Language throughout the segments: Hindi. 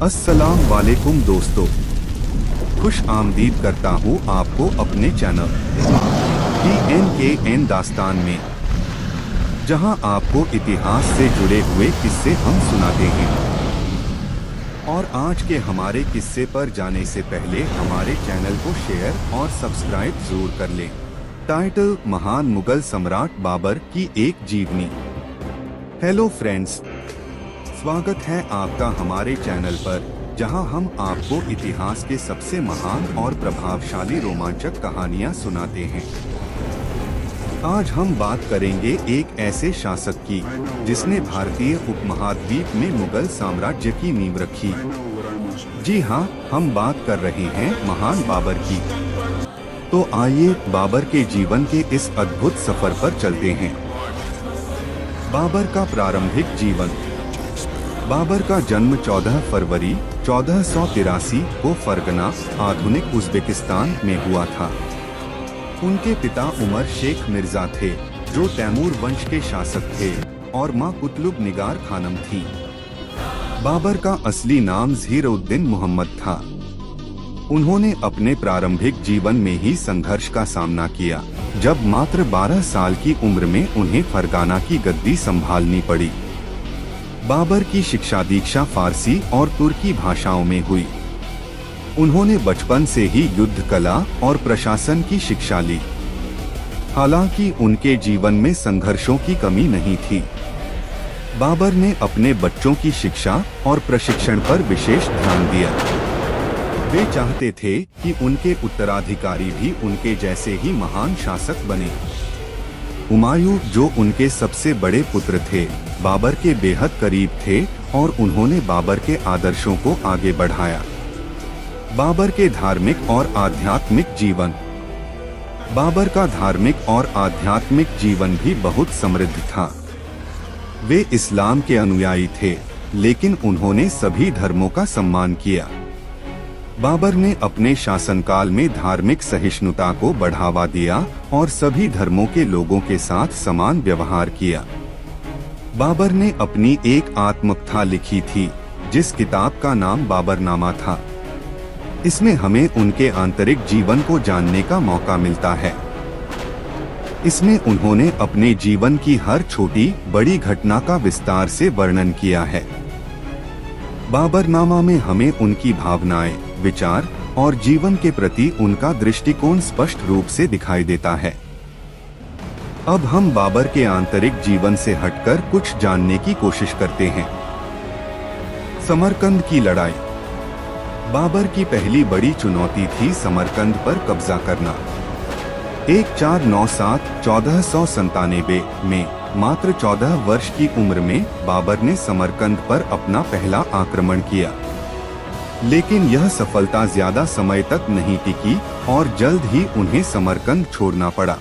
अस्सलाम वालेकुम दोस्तों, खुश आमदीद करता हूँ आपको अपने चैनल TNKN दास्तान में, जहां आपको इतिहास से जुड़े हुए किस्से हम सुनाते हैं। और आज के हमारे किस्से पर जाने से पहले हमारे चैनल को शेयर और सब्सक्राइब जरूर कर लें। टाइटल: महान मुगल सम्राट बाबर की एक जीवनी। हेलो फ्रेंड्स, स्वागत है आपका हमारे चैनल पर, जहां हम आपको इतिहास के सबसे महान और प्रभावशाली रोमांचक कहानियां सुनाते हैं। आज हम बात करेंगे एक ऐसे शासक की जिसने भारतीय उपमहाद्वीप में मुगल साम्राज्य की नींव रखी। जी हाँ, हम बात कर रहे हैं महान बाबर की। तो आइए बाबर के जीवन के इस अद्भुत सफर पर चलते हैं। बाबर का प्रारंभिक जीवन। बाबर का जन्म 14 फरवरी 1483 को फरगना, आधुनिक उज़्बेकिस्तान में हुआ था। उनके पिता उमर शेख मिर्जा थे, जो तैमूर वंश के शासक थे, और मां कुतुब निगार खानम थी। बाबर का असली नाम ज़हीर-उद-दीन मोहम्मद था। उन्होंने अपने प्रारंभिक जीवन में ही संघर्ष का सामना किया, जब मात्र 12 साल की उम्र में उन्हें फरगाना की गद्दी संभालनी पड़ी। बाबर की शिक्षा दीक्षा फारसी और तुर्की भाषाओं में हुई। उन्होंने बचपन से ही युद्ध कला और प्रशासन की शिक्षा ली। हालांकि उनके जीवन में संघर्षों की कमी नहीं थी। बाबर ने अपने बच्चों की शिक्षा और प्रशिक्षण पर विशेष ध्यान दिया। वे चाहते थे कि उनके उत्तराधिकारी भी उनके जैसे ही महान शासक बने। हुमायूं, जो उनके सबसे बड़े पुत्र थे, बाबर के बेहद करीब थे और उन्होंने बाबर के आदर्शों को आगे बढ़ाया। बाबर के धार्मिक और आध्यात्मिक जीवन। बाबर का धार्मिक और आध्यात्मिक जीवन भी बहुत समृद्ध था। वे इस्लाम के अनुयायी थे, लेकिन उन्होंने सभी धर्मों का सम्मान किया। बाबर ने अपने शासनकाल में धार्मिक सहिष्णुता को बढ़ावा दिया और सभी धर्मों के लोगों के साथ समान व्यवहार किया। बाबर ने अपनी एक आत्मकथा लिखी थी, जिस किताब का नाम बाबरनामा था। इसमें हमें उनके आंतरिक जीवन को जानने का मौका मिलता है। इसमें उन्होंने अपने जीवन की हर छोटी बड़ी घटना का विस्तार से वर्णन किया है। बाबरनामा में हमें उनकी भावनाएं, विचार और जीवन के प्रति उनका दृष्टिकोण स्पष्ट रूप से दिखाई देता है। अब हम बाबर के आंतरिक जीवन से हटकर कुछ जानने की कोशिश करते हैं। समरकंद की लड़ाई। बाबर की पहली बड़ी चुनौती थी समरकंद पर कब्जा करना। 1497 में मात्र 14 वर्ष की उम्र में बाबर ने समरकंद पर अपना पहला आक्रमण किया, लेकिन यह सफलता ज्यादा समय तक नहीं टिकी और जल्द ही उन्हें समरकंद छोड़ना पड़ा।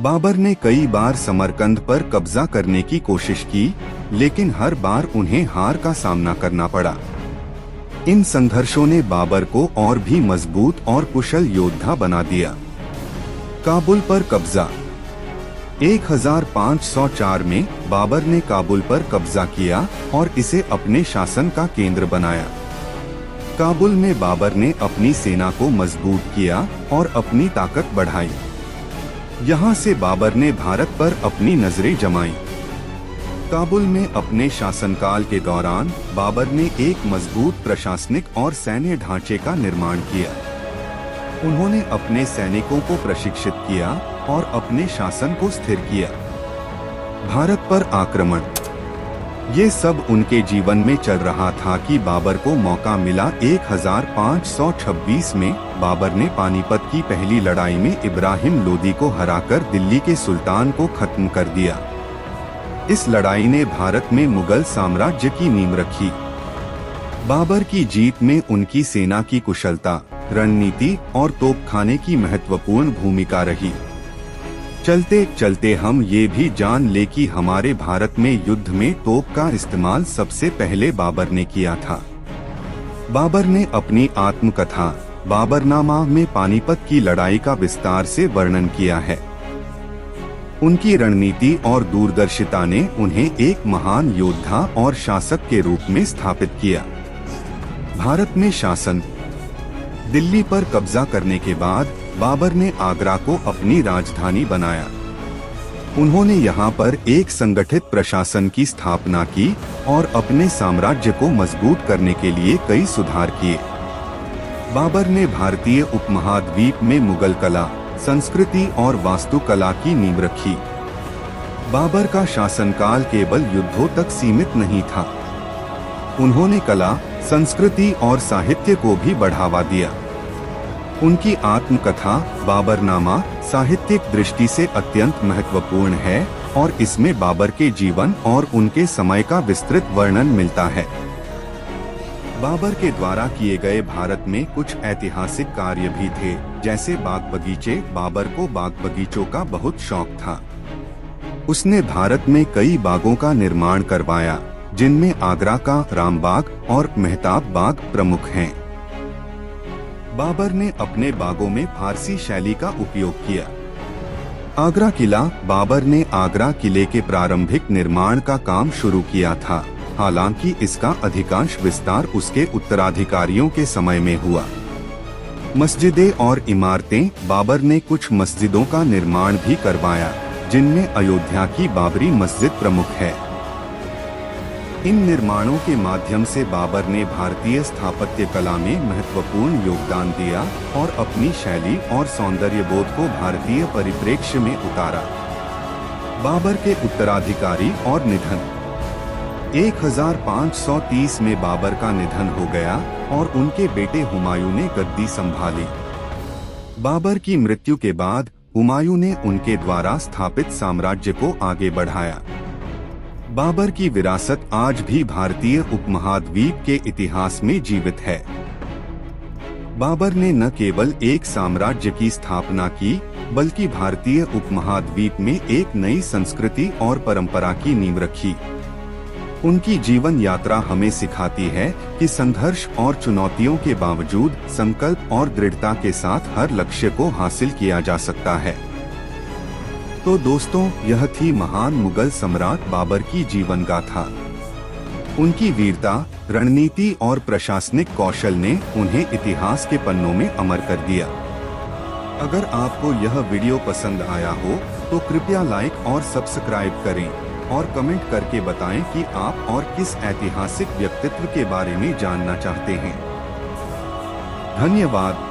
बाबर ने कई बार समरकंद पर कब्जा करने की कोशिश की, लेकिन हर बार उन्हें हार का सामना करना पड़ा। इन संघर्षों ने बाबर को और भी मजबूत और कुशल योद्धा बना दिया। काबुल पर कब्जा। 1504 में बाबर ने काबुल पर कब्जा किया और इसे अपने शासन का केंद्र बनाया। काबुल में बाबर ने अपनी सेना को मजबूत किया और अपनी ताकत बढ़ाई। यहाँ से बाबर ने भारत पर अपनी नजरें जमाई। काबुल में अपने शासनकाल के दौरान बाबर ने एक मजबूत प्रशासनिक और सैन्य ढांचे का निर्माण किया। उन्होंने अपने सैनिकों को प्रशिक्षित किया और अपने शासन को स्थिर किया। भारत पर आक्रमण। ये सब उनके जीवन में चल रहा था कि बाबर को मौका मिला। 1526 में बाबर ने पानीपत की पहली लड़ाई में इब्राहिम लोदी को हराकर दिल्ली के सुल्तान को खत्म कर दिया। इस लड़ाई ने भारत में मुगल साम्राज्य की नींव रखी। बाबर की जीत में उनकी सेना की कुशलता, रणनीति और तोपखाने की महत्वपूर्ण भूमिका रही। चलते चलते हम ये भी जान ले कि हमारे भारत में युद्ध में तोप का इस्तेमाल सबसे पहले बाबर ने किया था। बाबर ने अपनी आत्मकथा बाबरनामा में पानीपत की लड़ाई का विस्तार से वर्णन किया है। उनकी रणनीति और दूरदर्शिता ने उन्हें एक महान योद्धा और शासक के रूप में स्थापित किया। भारत में शासन। दिल्ली पर कब्जा करने के बाद बाबर ने आगरा को अपनी राजधानी बनाया। उन्होंने यहाँ पर एक संगठित प्रशासन की स्थापना की और अपने साम्राज्य को मजबूत करने के लिए कई सुधार किए। बाबर ने भारतीय उपमहाद्वीप में मुगल कला, संस्कृति और वास्तुकला की नींव रखी। बाबर का शासनकाल केवल युद्धों तक सीमित नहीं था। उन्होंने कला, संस्कृति और साहित्य को भी बढ़ावा दिया। उनकी आत्मकथा बाबरनामा साहित्यिक दृष्टि से अत्यंत महत्वपूर्ण है और इसमें बाबर के जीवन और उनके समय का विस्तृत वर्णन मिलता है। बाबर के द्वारा किए गए भारत में कुछ ऐतिहासिक कार्य भी थे, जैसे बाग बगीचे। बाबर को बाग बगीचों का बहुत शौक था। उसने भारत में कई बागों का निर्माण करवाया, जिनमें आगरा का रामबाग और मेहताब बाग प्रमुख हैं। बाबर ने अपने बागों में फारसी शैली का उपयोग किया। आगरा किला। बाबर ने आगरा किले के प्रारंभिक निर्माण का काम शुरू किया था, हालांकि इसका अधिकांश विस्तार उसके उत्तराधिकारियों के समय में हुआ। मस्जिदें और इमारतें। बाबर ने कुछ मस्जिदों का निर्माण भी करवाया, जिनमें अयोध्या की बाबरी मस्जिद प्रमुख है। इन निर्माणों के माध्यम से बाबर ने भारतीय स्थापत्य कला में महत्वपूर्ण योगदान दिया और अपनी शैली और सौंदर्य बोध को भारतीय परिप्रेक्ष्य में उतारा। बाबर के उत्तराधिकारी और निधन। 1530 में बाबर का निधन हो गया और उनके बेटे हुमायूं ने गद्दी संभाली। बाबर की मृत्यु के बाद हुमायूं ने उनके द्वारा स्थापित साम्राज्य को आगे बढ़ाया। बाबर की विरासत आज भी भारतीय उपमहाद्वीप के इतिहास में जीवित है। बाबर ने न केवल एक साम्राज्य की स्थापना की, बल्कि भारतीय उपमहाद्वीप में एक नई संस्कृति और परंपरा की नींव रखी। उनकी जीवन यात्रा हमें सिखाती है कि संघर्ष और चुनौतियों के बावजूद संकल्प और दृढ़ता के साथ हर लक्ष्य को हासिल किया जा सकता है। तो दोस्तों, यह थी महान मुगल सम्राट बाबर की जीवन गाथा। उनकी वीरता, रणनीति और प्रशासनिक कौशल ने उन्हें इतिहास के पन्नों में अमर कर दिया। अगर आपको यह वीडियो पसंद आया हो तो कृपया लाइक और सब्सक्राइब करें और कमेंट करके बताएं कि आप और किस ऐतिहासिक व्यक्तित्व के बारे में जानना चाहते हैं। धन्यवाद।